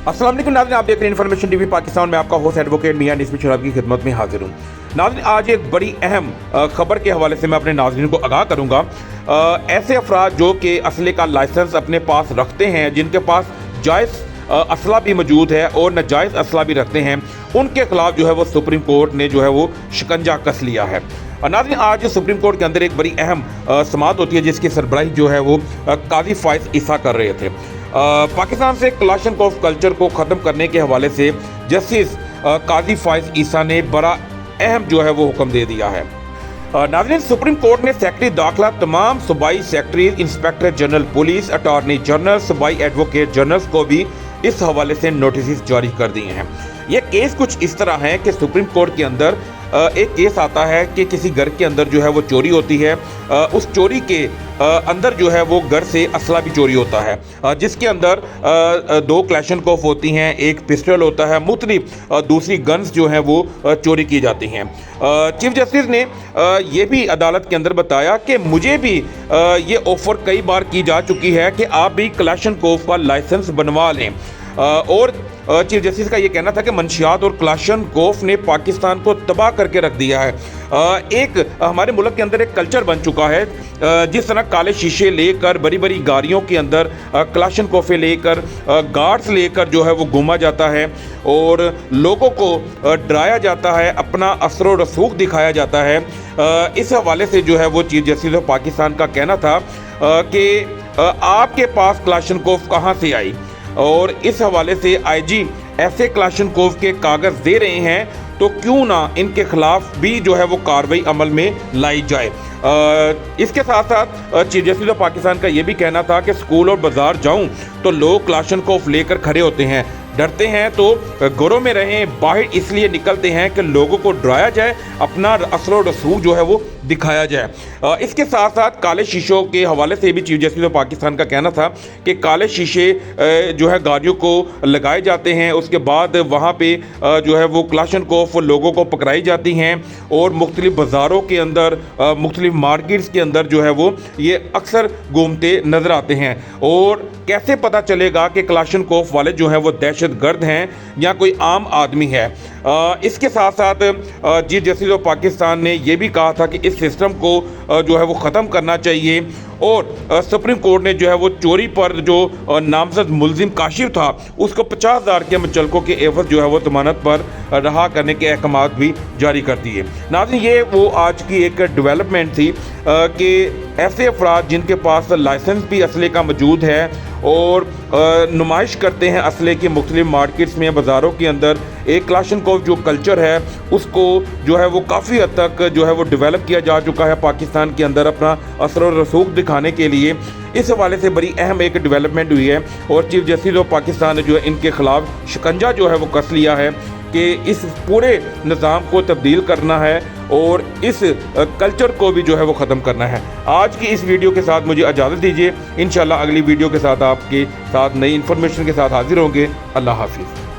अस्सलाम वालेकुम नाज़रीन, आप देख रहे हैं इन्फॉर्मेशन टीवी पाकिस्तान में। आपका होस्ट एडवोकेट मियां निस्मी शराब की खिदमत में हाजिर हूँ। नाज़रीन, आज एक बड़ी अहम खबर के हवाले से मैं अपने नाज़रीन को आगाह करूँगा। ऐसे अफराद जो कि असले का लाइसेंस अपने पास रखते हैं, जिनके पास जायज़ असला भी मौजूद है और नाजायज़ असला भी रखते हैं, उनके खिलाफ जो है वो सुप्रीम कोर्ट ने जो है वो शिकंजा कस लिया है। नाज़रीन, आज सुप्रीम कोर्ट के अंदर एक बड़ी अहम समाअत होती है, जिसकी सरबराही जो है वो काजी फाइज ईसा कर रहे थे। पाकिस्तान से क्लाशनकोफ कल्चर को ख़त्म करने के हवाले से जस्टिस काजी फाइज ईसा ने बड़ा अहम जो है वो हुक्म दे दिया है। नाज़रीन, सुप्रीम कोर्ट ने सेक्रेटरी दाखिला, तमाम सूबाई secretaries, inspector general police, attorney general, सूबाई एडवोकेट जनरल्स को भी इस हवाले से नोटिस जारी कर दिए हैं। ये केस कुछ इस तरह है कि सुप्रीम कोर्ट के अंदर एक केस आता है कि किसी घर के अंदर जो है वो चोरी होती है। उस चोरी के अंदर जो है वो घर से असला भी चोरी होता है, जिसके अंदर 2 क्लैशनकोफ होती हैं, एक पिस्टल होता है, मुख्तलिफ दूसरी गन्स जो हैं वो चोरी की जाती हैं। चीफ जस्टिस ने ये भी अदालत के अंदर बताया कि मुझे भी ये ऑफ़र कई बार की जा चुकी है कि आप भी क्लैशनकोफ का लाइसेंस बनवा लें। और चीफ जस्टिस का ये कहना था कि मंशियात और क्लाशनकोफ ने पाकिस्तान को तबाह करके रख दिया है। एक हमारे मुल्क के अंदर एक कल्चर बन चुका है, जिस तरह काले शीशे लेकर बड़ी बड़ी गाड़ियों के अंदर क्लाशनकोफे लेकर गार्ड्स लेकर जो है वो घूमा जाता है और लोगों को डराया जाता है, अपना असर व रसूख दिखाया जाता है। इस हवाले से जो है वो चीफ जस्टिस ऑफ पाकिस्तान का कहना था कि आपके पास क्लाशनकोफ कहाँ से आई, और इस हवाले से आईजी ऐसे क्लाशनकोफ के कागज़ दे रहे हैं तो क्यों ना इनके खिलाफ भी जो है वो कार्रवाई अमल में लाई जाए। इसके साथ साथ चीफ जस्टिस ऑफ पाकिस्तान का ये भी कहना था कि स्कूल और बाज़ार जाऊं तो लोग क्लाशनकोफ लेकर खड़े होते हैं, डरते हैं तो घरों में रहें, बाहर इसलिए निकलते हैं कि लोगों को डराया जाए, अपना असर व रसूख जो है वो दिखाया जाए। इसके साथ साथ काले शीशों के हवाले से भी चीफ जस्टिस ऑफ पाकिस्तान का कहना था कि काले शीशे जो है गाड़ियों को लगाए जाते हैं, उसके बाद वहाँ पे जो है वो क्लाशनकोफ लोगों को पकड़ाई जाती हैं और मुख्तलिफ बाज़ारों के अंदर, मुख्तलिफ मार्केट्स के अंदर जो है वो ये अक्सर घूमते नज़र आते हैं। और कैसे पता चलेगा कि क्लाशनकोफ वाले जो हैं वो दहशतगर्द हैं या कोई आम आदमी है। इसके साथ साथ चीफ जस्टिस ऑफ पाकिस्तान ने यह भी कहा था कि इस सिस्टम को जो है वो ख़त्म करना चाहिए और सुप्रीम कोर्ट ने जो है वो चोरी पर जो नामजद मुलजिम काशिफ था उसको 50,000 के मुचलकों के एवज जो है वो जमानत पर रहा करने के अहकामात भी जारी कर दिए। नाज़रीन, ये वो आज की एक डेवलपमेंट थी कि ऐसे अफराद जिनके पास लाइसेंस भी असले का मौजूद है और नुमाइश करते हैं असले की मुख्तलिफ मार्केट्स में, बाज़ारों के अंदर, एक क्लाशनकोफ जो कल्चर है उसको जो है वो काफ़ी हद तक जो है वो डेवलप किया जा चुका है पाकिस्तान के अंदर अपना असर और रसूख दिखाने के लिए। इस हवाले से बड़ी अहम एक डेवलपमेंट हुई है और चीफ जस्टिस ऑफ पाकिस्तान ने जो है इनके ख़िलाफ़ शिकंजा जो है वो कस लिया है कि इस पूरे निज़ाम को तब्दील करना है और इस कल्चर को भी जो है वो ख़त्म करना है। आज की इस वीडियो के साथ मुझे इजाज़त दीजिए। इंशाल्लाह अगली वीडियो के साथ आपके साथ नई इन्फॉर्मेशन के साथ हाजिर होंगे। अल्लाह हाफिज़।